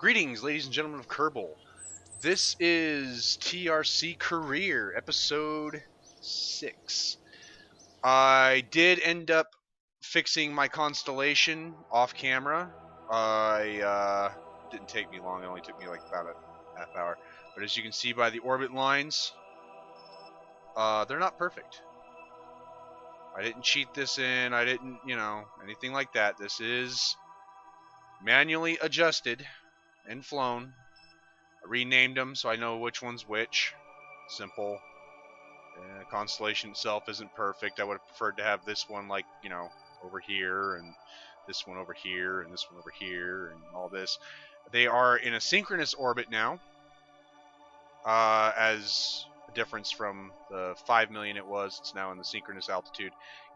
Greetings, ladies and gentlemen of Kerbal. This is TRC Career, episode 6. I did end up fixing my constellation off camera. Didn't take me long, it only took me like about a half hour. But as you can see by the orbit lines, they're not perfect. I didn't cheat this in, I didn't, anything like that. This is manually adjusted and flown. I renamed them so I know which one's which. Simple. Constellation itself isn't perfect. I would have preferred to have this one like, over here, and this one over here, and this one over here, and all this. They are in a synchronous orbit now, as a difference from the 5 million it was. It's now in the synchronous altitude.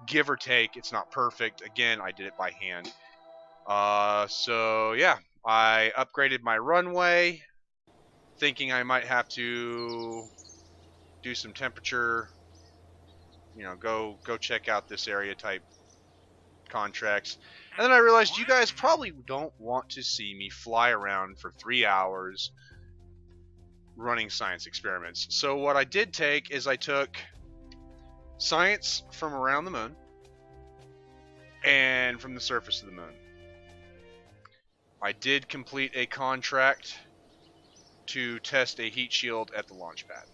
Give or take, it's not perfect. Again, I did it by hand. So yeah, I upgraded my runway, thinking I might have to do some temperature, go check out this area type contracts. And then I realized you guys probably don't want to see me fly around for 3 hours running science experiments. So what I did take is I took science from around the moon and from the surface of the moon. I did complete a contract to test a heat shield at the launch pad.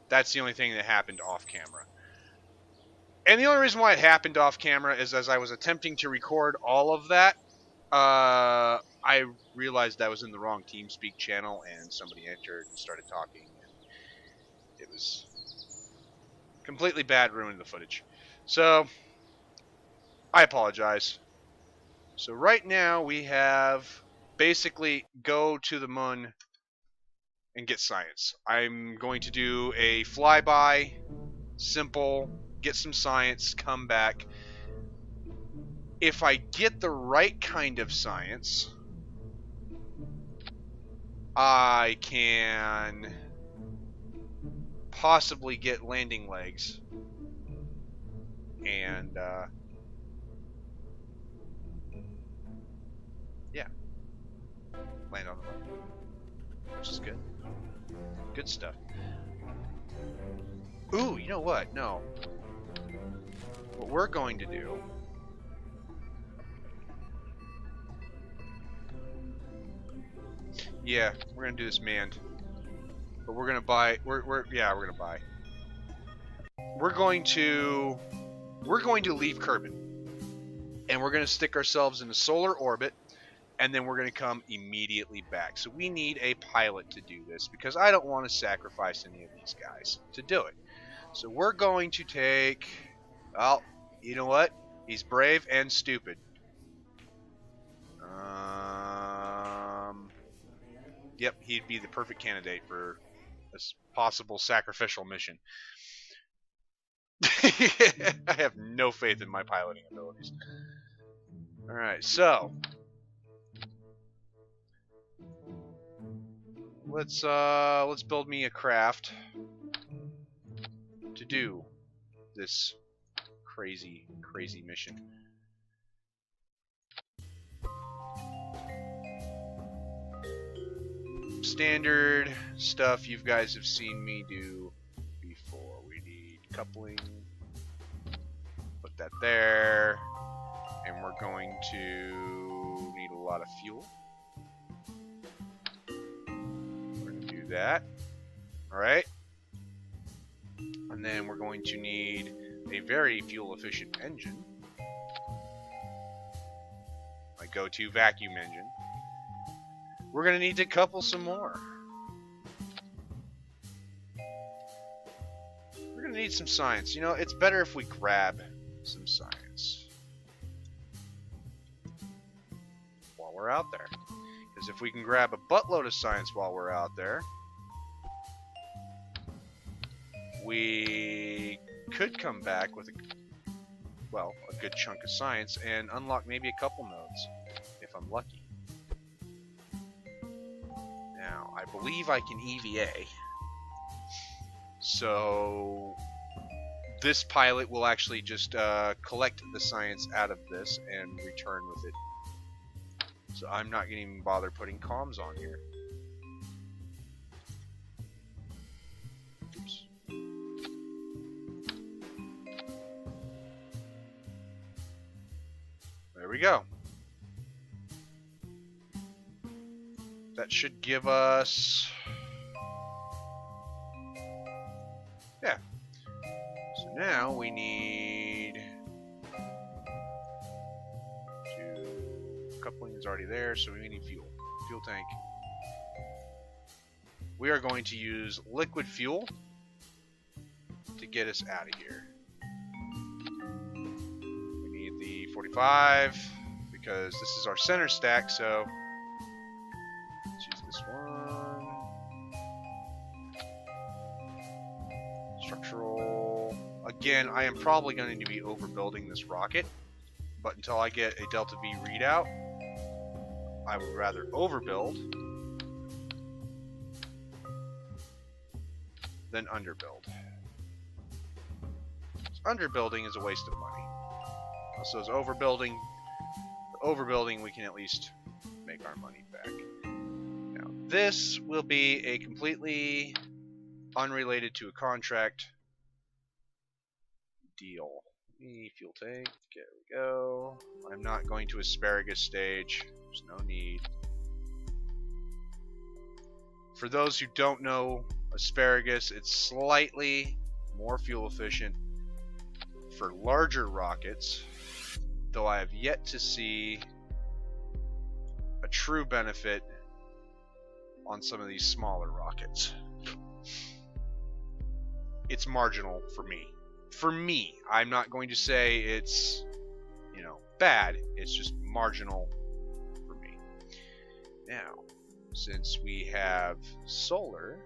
That's the only thing that happened off camera. And the only reason why it happened off camera is as I was attempting to record all of that, I realized I was in the wrong TeamSpeak channel and somebody entered and started talking. And it was completely bad, ruined the footage. So, I apologize. So right now we have basically go to the moon and get science. I'm going to do a flyby, simple, get some science, come back. If I get the right kind of science, I can possibly get landing legs and yeah, land on the moon, which is good. Good stuff. Ooh, you know what? No. What we're going to do yeah, we're gonna do this manned. But we're gonna buy we're gonna buy. We're going to leave Kerbal. And we're gonna stick ourselves in a solar orbit, and then we're going to come immediately back. So we need a pilot to do this, because I don't want to sacrifice any of these guys to do it. So we're going to take... Well, you know what? He's brave and stupid. Yep, he'd be the perfect candidate for this possible sacrificial mission. I have no faith in my piloting abilities. Alright, so... Let's build me a craft to do this crazy mission. Standard stuff you guys have seen me do before. We need coupling. Put that there. And we're going to need a lot of fuel. That. Alright. And then we're going to need a very fuel efficient engine. My go-to vacuum engine. We're going to need to couple some more. We're going to need some science. It's better if we grab some science while we're out there. Because if we can grab a buttload of science while we're out there, we could come back with a good chunk of science and unlock maybe a couple nodes, if I'm lucky. Now, I believe I can EVA, so this pilot will actually just collect the science out of this and return with it So I'm not going to even bother putting comms on here. Oops. There we go. That should give us... yeah. So now we need... coupling is already there, so we need fuel. Fuel tank. We are going to use liquid fuel to get us out of here. We need the 45 because this is our center stack, so let's use this one. Structural. Again, I am probably going to be overbuilding this rocket, but until I get a Delta V readout, I would rather overbuild than underbuild. Underbuilding is a waste of money. So as overbuilding, we can at least make our money back. Now, this will be a completely unrelated to a contract deal. Fuel tank, there we go. I'm not going to asparagus stage. There's no need. For those who don't know asparagus, it's slightly more fuel efficient for larger rockets, though I have yet to see a true benefit on some of these smaller rockets. It's marginal for me. For me, I'm not going to say it's, you know, bad. It's just marginal for me. Now, since we have solar,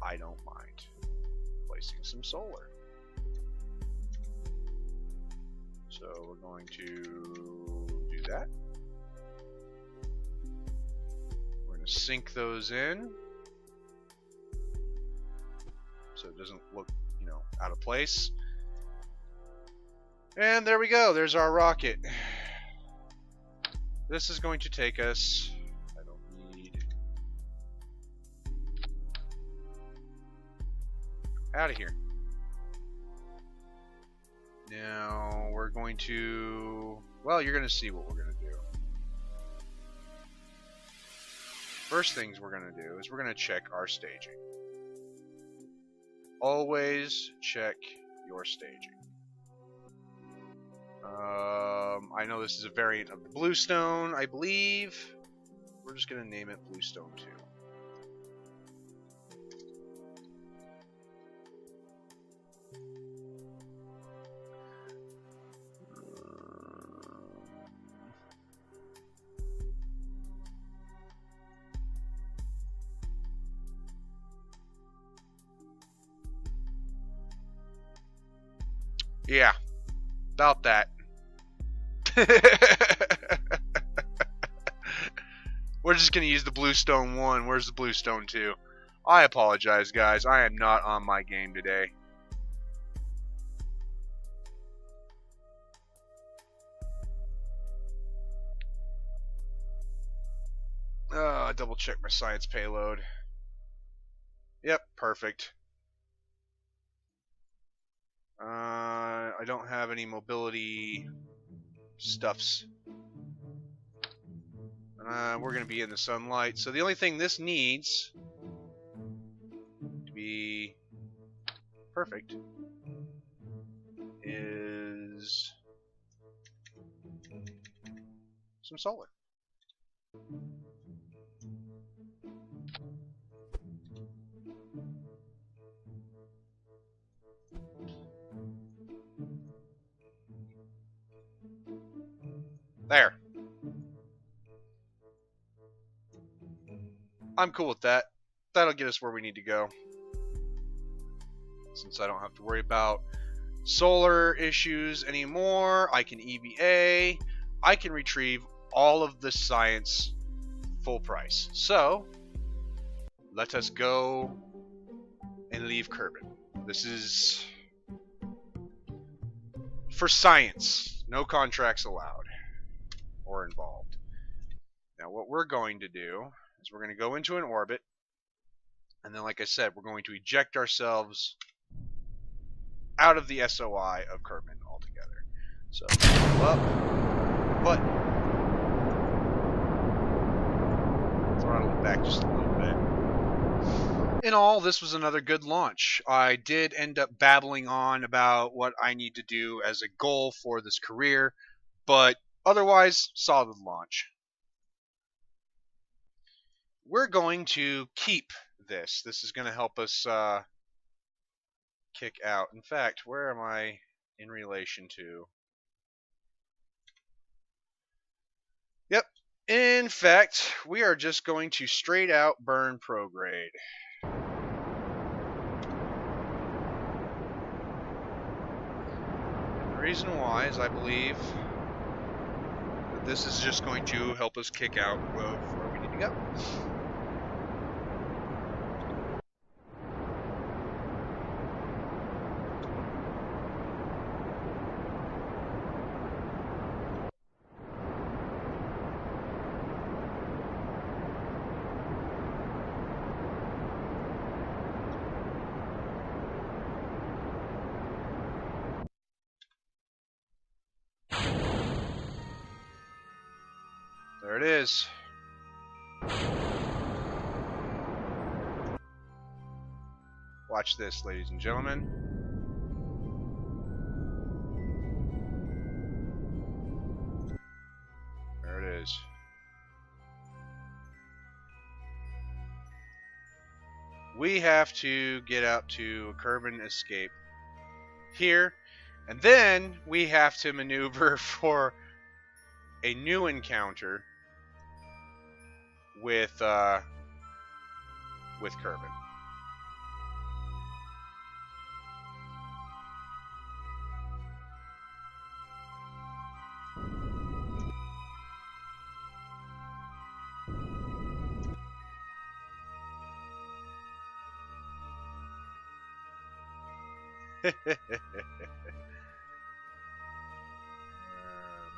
I don't mind placing some solar. So we're going to do that. We're going to sink those in, so it doesn't look, you know, out of place. And there we go. There's our rocket. This is going to take us... I don't need... out of here. Now we're going to... well, you're going to see what we're going to do. First things we're going to do is we're going to check our staging. Always check your staging. I know this is a variant of the Bluestone, I believe. We're just going to name it Bluestone 2. Yeah, about that. We're just going to use the Bluestone 1. Where's the Bluestone 2? I apologize, guys. I am not on my game today. Double check my science payload. Yep, perfect. I don't have any mobility stuffs. We're going to be in the sunlight. So the only thing this needs to be perfect is some solar. There. I'm cool with that. That'll get us where we need to go. Since I don't have to worry about solar issues anymore, I can EVA. I can retrieve all of the science full price. So, let us go and leave Kerbal. This is for science. No contracts allowed or involved. Now what we're going to do is we're going to go into an orbit, and then like I said, we're going to eject ourselves out of the SOI of Kerbal altogether. So, up, button. Throttle it back just a little bit. In all, this was another good launch. I did end up babbling on about what I need to do as a goal for this career, but otherwise, solid launch. We're going to keep this. This is going to help us kick out. In fact, where am I in relation to? Yep. In fact, we are just going to straight out burn prograde. And the reason why is I believe that this is just going to help us kick out of where we need to go. There it is. Watch this, ladies and gentlemen. There it is. We have to get out to Kerbal escape here, and then we have to maneuver for a new encounter with Kerbal. Oh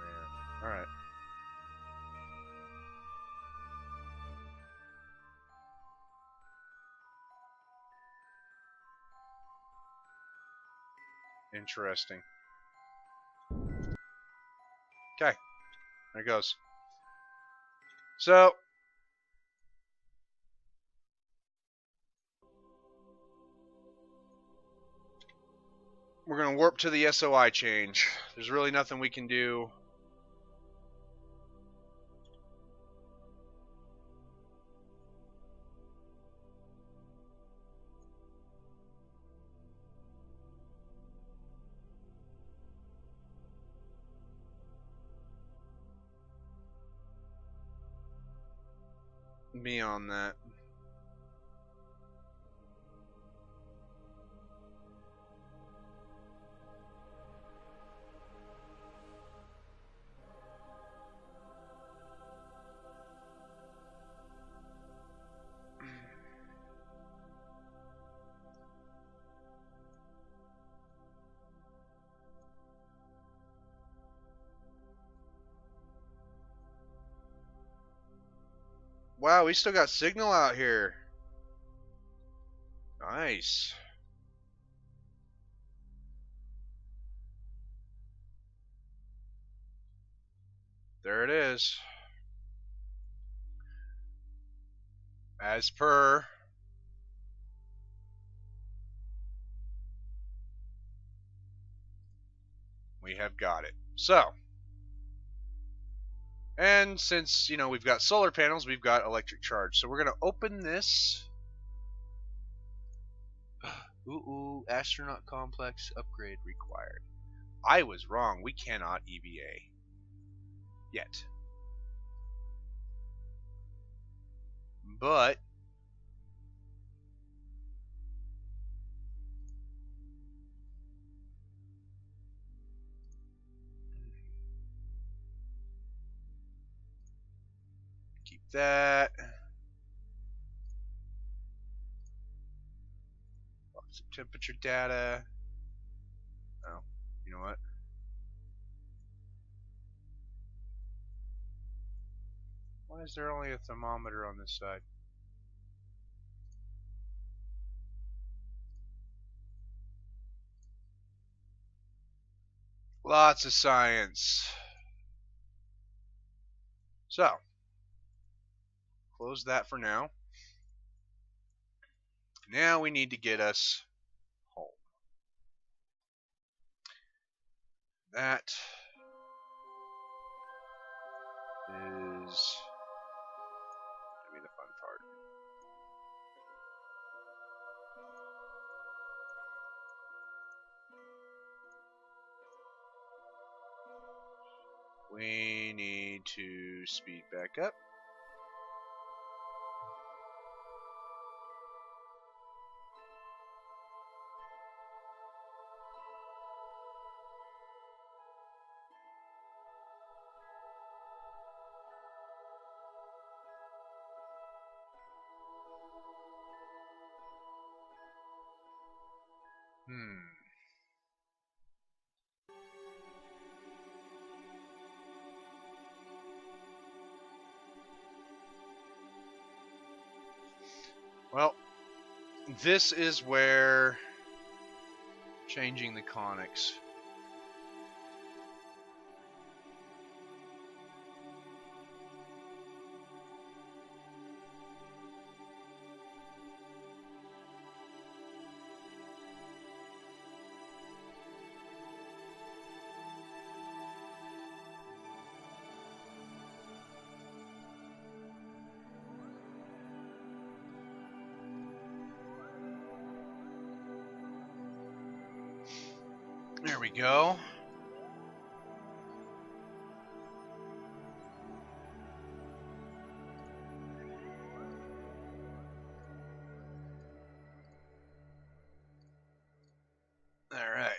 man! All right. Interesting. Okay, there it goes. So, we're going to warp to the SOI change. There's really nothing we can do. Beyond that. Wow, we still got signal out here. Nice. There it is. As per. We have got it. So. And since, you know, we've got solar panels, we've got electric charge. So we're going to open this. Ooh, astronaut complex upgrade required. I was wrong. We cannot EVA. Yet. But keep that. Box of temperature data. Oh, you know what? Why is there only a thermometer on this side? Lots of science. So, close that for now. Now we need to get us home. That is gonna be the fun part. We need to speed back up. Well, this is where changing the conics. There we go. All right.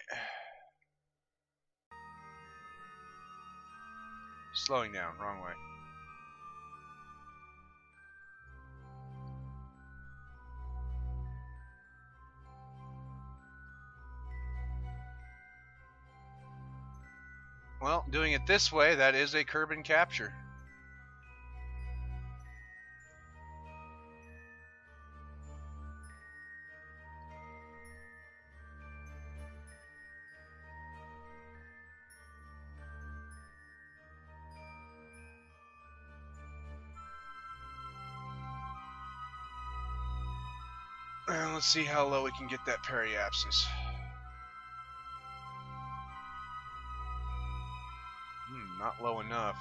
Slowing down, wrong way. Well, doing it this way, that is a Kerbal capture. And let's see how low we can get that periapsis. Not low enough.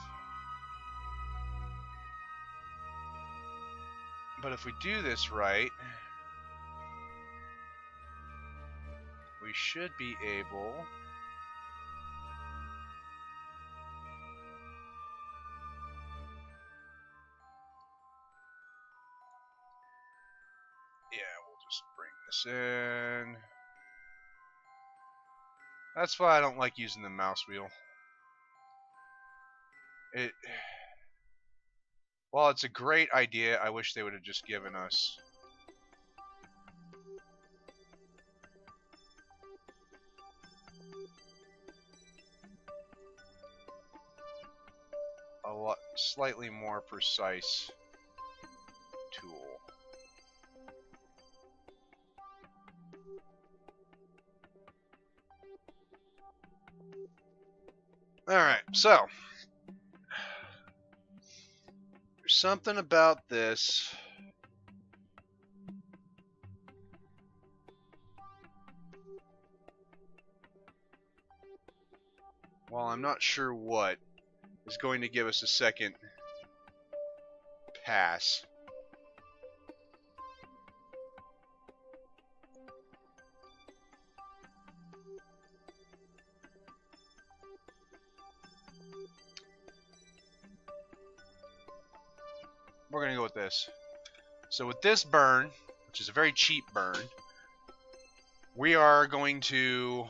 But if we do this right, we should be able we'll just bring this in. That's why I don't like using the mouse wheel. While it's a great idea, I wish they would have just given us a slightly more precise tool. Alright, so there's something about this. While I'm not sure what is going to give us a second pass. We're going to go with this. So with this burn, which is a very cheap burn, we are going to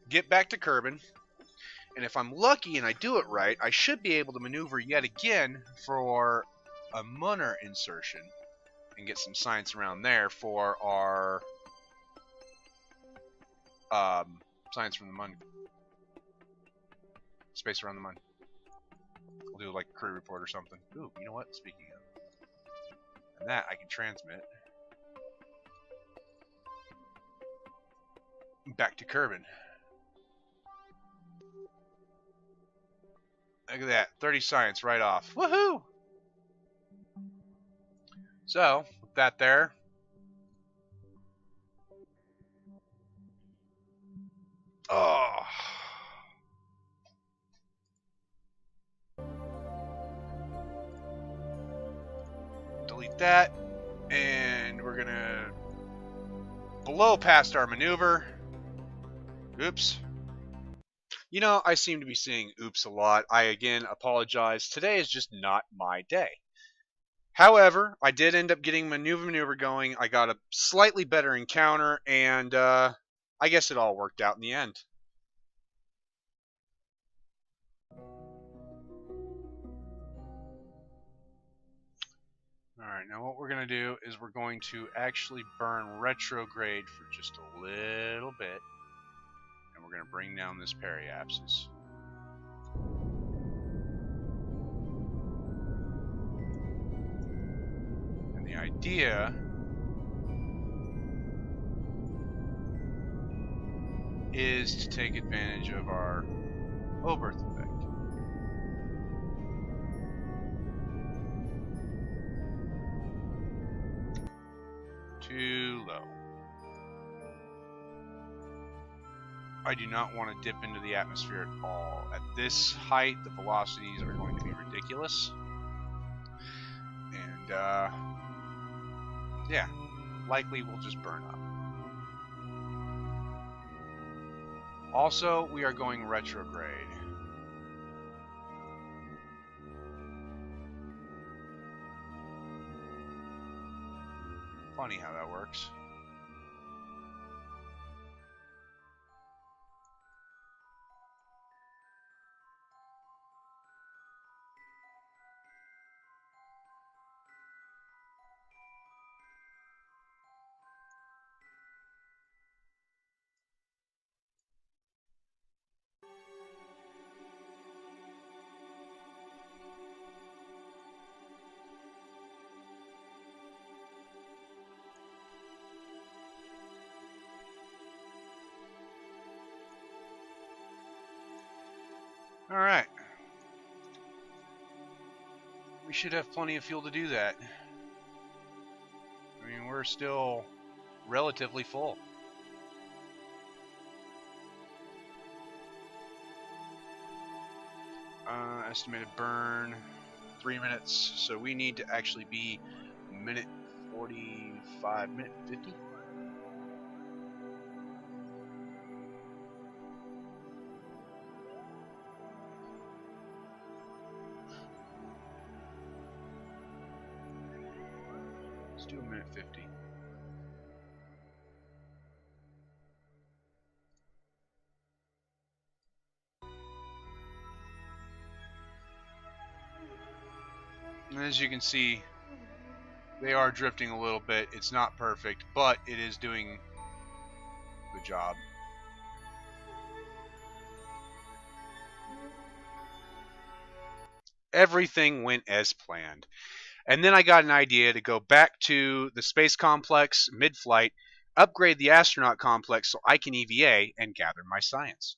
get back to Kerbal. And if I'm lucky and I do it right, I should be able to maneuver yet again for a Munner insertion and get some science around there for our science from the Mun. Space around the Mun. We'll do like a crew report or something. Ooh, you know what? Speaking of, and that I can transmit back to Kerbal. Look at that, 30 science right off. Woohoo! So, with that there, oh, delete that, and we're gonna blow past our maneuver. Oops. You know, I seem to be saying oops a lot. I again apologize. Today is just not my day. However, I did end up getting maneuver going. I got a slightly better encounter, and I guess it all worked out in the end. Alright, now what we're going to do is we're going to actually burn retrograde for just a little bit. And we're going to bring down this periapsis. And the idea is to take advantage of our Oberth effect. Too low. I do not want to dip into the atmosphere at all. At this height, the velocities are going to be ridiculous. And, yeah, likely we'll just burn up. Also, we are going retrograde. Funny how that works. Alright. We should have plenty of fuel to do that. I mean, we're still relatively full. Estimated burn 3 minutes, so we need to actually be minute 45, minute 50. Let's do a minute 50. And as you can see, they are drifting a little bit. It's not perfect, but it is doing the job. Everything went as planned. And then I got an idea to go back to the space complex mid-flight, upgrade the astronaut complex so I can EVA and gather my science.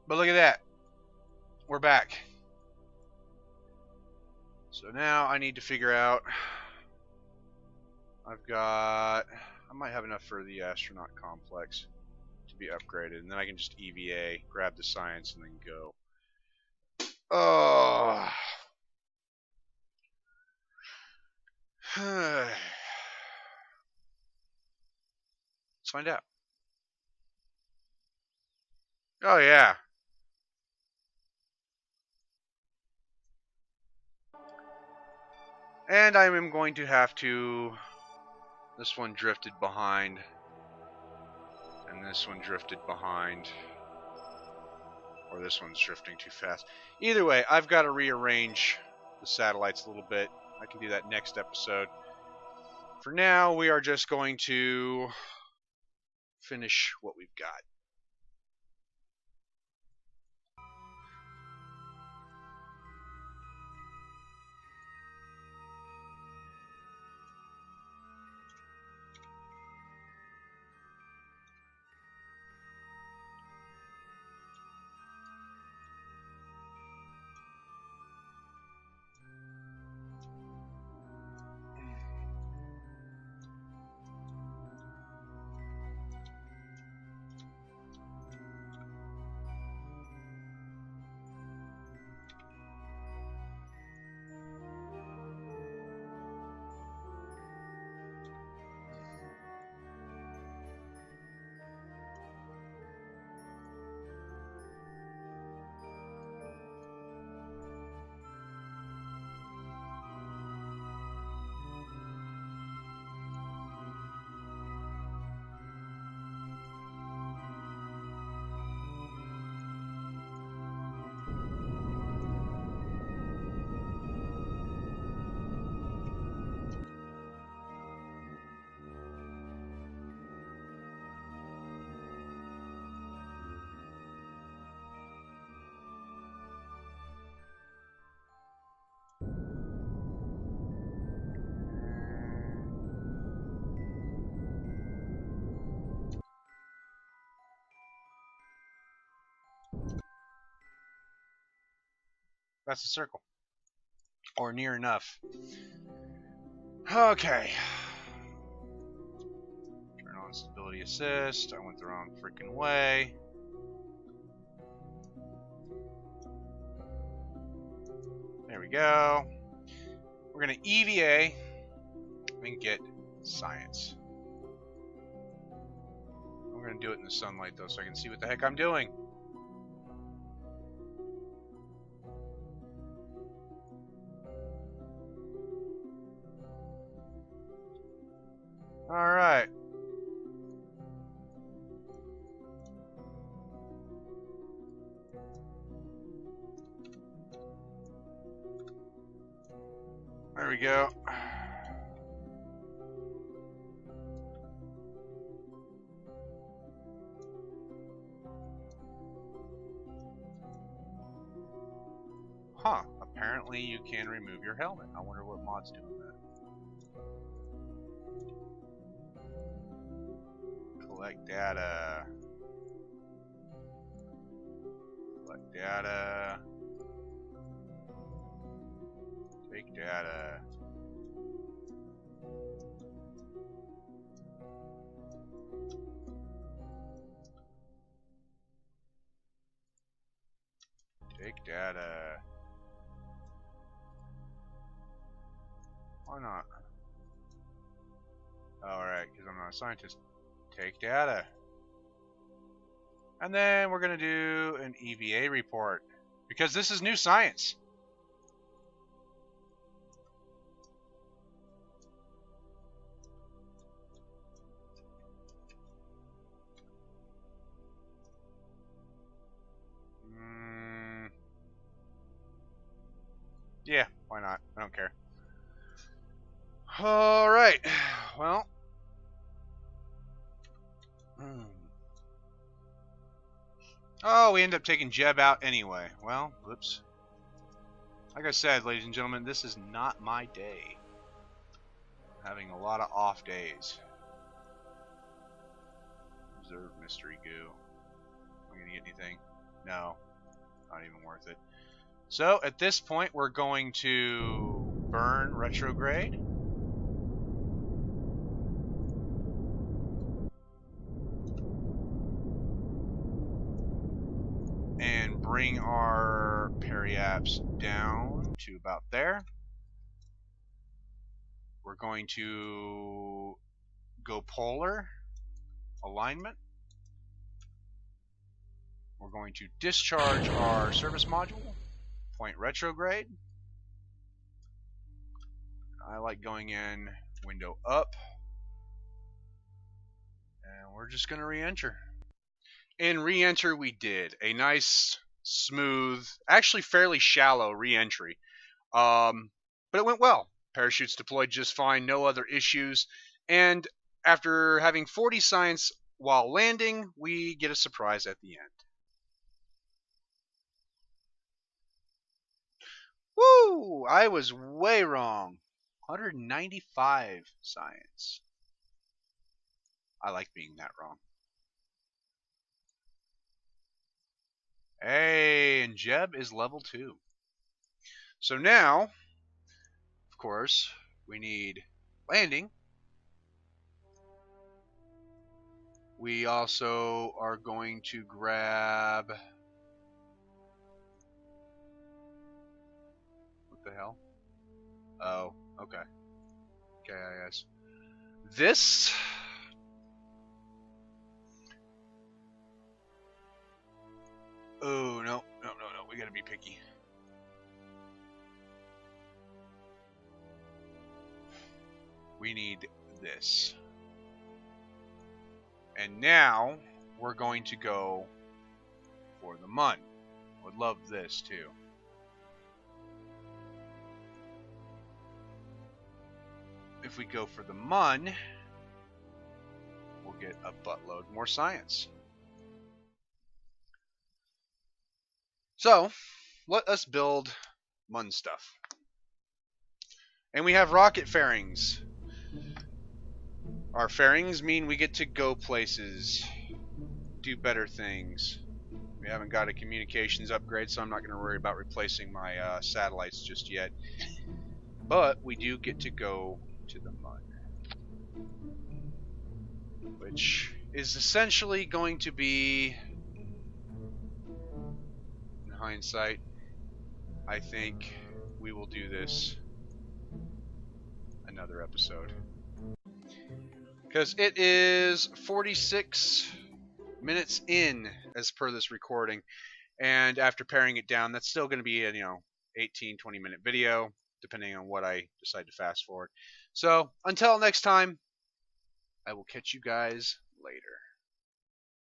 But look at that. We're back. So now I need to figure out, I might have enough for the astronaut complex to be upgraded, and then I can just EVA, grab the science, and then go. Oh. Let's find out. Oh yeah. And I am going to have to... This one drifted behind. And this one drifted behind. Or this one's drifting too fast. Either way, I've got to rearrange the satellites a little bit. I can do that next episode. For now, we are just going to finish what we've got. That's the circle. Or near enough. Okay. Turn on stability assist. I went the wrong freaking way. There we go. We're going to EVA and get science. We're going to do it in the sunlight, though, so I can see what the heck I'm doing. Alright. There we go. Huh. Apparently you can remove your helmet. I wonder what mod's doing that. Collect data. Collect data. Take data. Take data. Why not? Alright, because I'm not a scientist. Take data. And then we're going to do an EVA report. Because this is new science. Yeah, why not? I don't care. Alright. Well. Oh, we end up taking Jeb out anyway. Well, whoops. Like I said, ladies and gentlemen, this is not my day. I'm having a lot of off days. Observe mystery goo. Am I going to get anything? No. Not even worth it. So, at this point, we're going to burn retrograde. And bring our periaps down to about there. We're going to go polar alignment. We're going to discharge our service module. Point retrograde. I like going in window up. And we're just going to re-enter. And re-enter we did. A nice, smooth, actually fairly shallow re-entry. But it went well. Parachutes deployed just fine, no other issues. And after having 40 science while landing, we get a surprise at the end. Woo! I was way wrong. 195 science. I like being that wrong. Hey, and Jeb is level 2. So now, of course, we need landing. We also are going to grab... What the hell? Oh, okay. KIS. This... Oh, no. We gotta be picky. We need this. And now, we're going to go for the MUN. Would love this, too. If we go for the MUN, we'll get a buttload more science. So, let us build MUN stuff. And we have rocket fairings. Our fairings mean we get to go places, do better things. We haven't got a communications upgrade, so I'm not going to worry about replacing my satellites just yet. But we do get to go to the Mun, which is essentially going to be, in hindsight, I think we will do this another episode. Because it is 46 minutes in as per this recording, and after paring it down, that's still going to be a 18-20 minute video, depending on what I decide to fast forward. So until next time, I will catch you guys later.